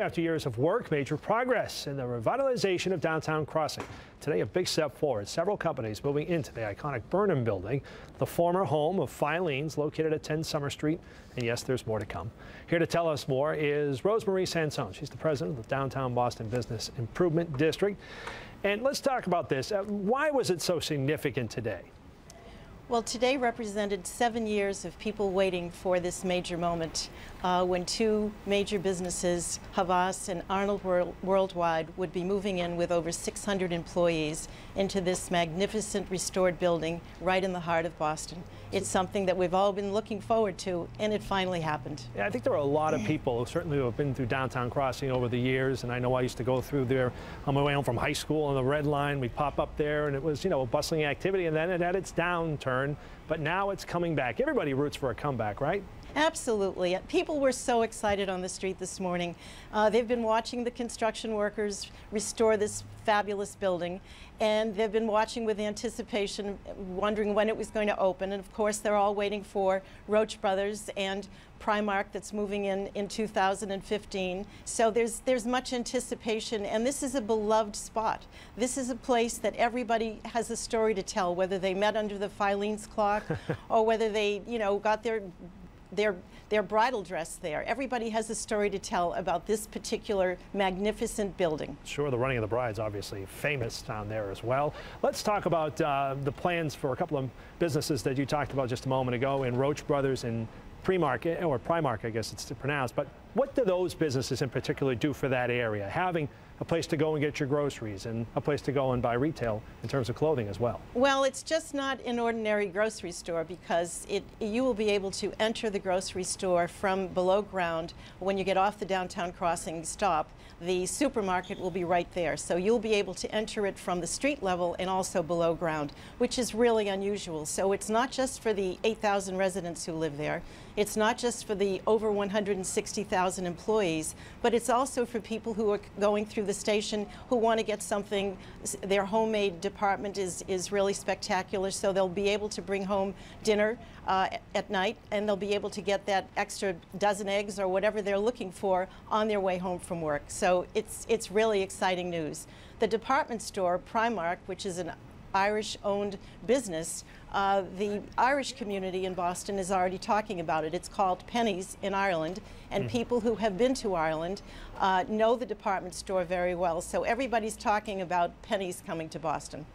After years of work, major progress in the revitalization of Downtown Crossing. Today, a big step forward. Several companies moving into the iconic Burnham building, the former home of Filene's, located at 10 Summer Street. And yes, there's more to come. Here to tell us more is Rosemarie Sansone. She's the president of the Downtown Boston Business Improvement District. And let's talk about this. Why was it so significant today? Well, today represented 7 years of people waiting for this major moment when two major businesses, Havas and Arnold Worldwide, would be moving in with over 600 employees into this magnificent restored building right in the heart of Boston. It's something that we've all been looking forward to, and it finally happened. Yeah, I think there are a lot of people certainly who have been through Downtown Crossing over the years, and I know I used to go through there on my way home from high school on the Red Line. We'd pop up there, and it was, a bustling activity, and then it had its downturn, but now it's coming back. Everybody roots for a comeback, right? Absolutely. People were so excited on the street this morning. They've been watching the construction workers restore this fabulous building, and they've been watching with anticipation, wondering when it was going to open. And of course, they're all waiting for Roche Brothers and Primark that's moving in 2015. So there's much anticipation, and this is a beloved spot. This is a place that everybody has a story to tell, whether they met under the Filene's clock or whether they, got their bridal dress there. Everybody has a story to tell about this particular magnificent building. Sure, the running of the bride's obviously famous down there as well. Let's talk about the plans for a couple of businesses that you talked about just a moment ago in Roche Brothers and Primark, or Primark, I guess it's pronounced. But what do those businesses in particular do for that area? Having a place to go and get your groceries and a place to go and buy retail in terms of clothing as well. Well, it's just not an ordinary grocery store, because you will be able to enter the grocery store from below ground. When you get off the Downtown Crossing stop, the supermarket will be right there. So you'll be able to enter it from the street level and also below ground, which is really unusual. So it's not just for the 8,000 residents who live there. It's not just for the over 160,000 employees, but it's also for people who are going through the station who want to get something. Their homemade department is really spectacular, so they'll be able to bring home dinner at night, and they'll be able to get that extra dozen eggs or whatever they're looking for on their way home from work. So it's really exciting news. The department store, Primark, which is an Irish-owned business, the Irish community in Boston is already talking about it. It's called Pennies in Ireland, and people who have been to Ireland know the department store very well. So everybody's talking about Pennies coming to Boston.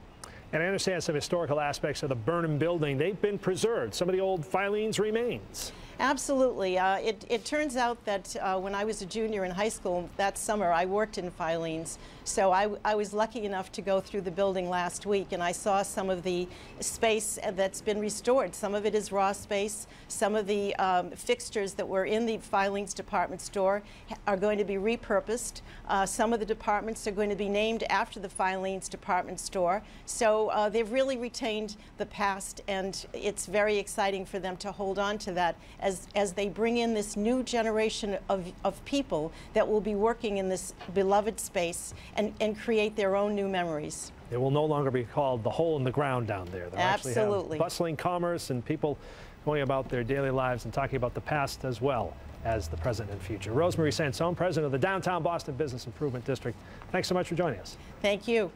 And I understand some historical aspects of the Burnham building. They've been preserved. Some of the old Filene's remains. Absolutely. It turns out that when I was a junior in high school that summer, I worked in Filene's. So I was lucky enough to go through the building last week, and I saw some of the space that's been restored. Some of it is raw space. Some of the fixtures that were in the Filene's department store are going to be repurposed. Some of the departments are going to be named after the Filene's department store. So they've really retained the past, and it's very exciting for them to hold on to that as they bring in this new generation of people that will be working in this beloved space and create their own new memories. It will no longer be called the hole in the ground down there. They'll Absolutely. actually have bustling commerce and people going about their daily lives and talking about the past as well as the present and future. Rosemarie Sansone, president of the Downtown Boston Business Improvement District. Thanks so much for joining us. Thank you.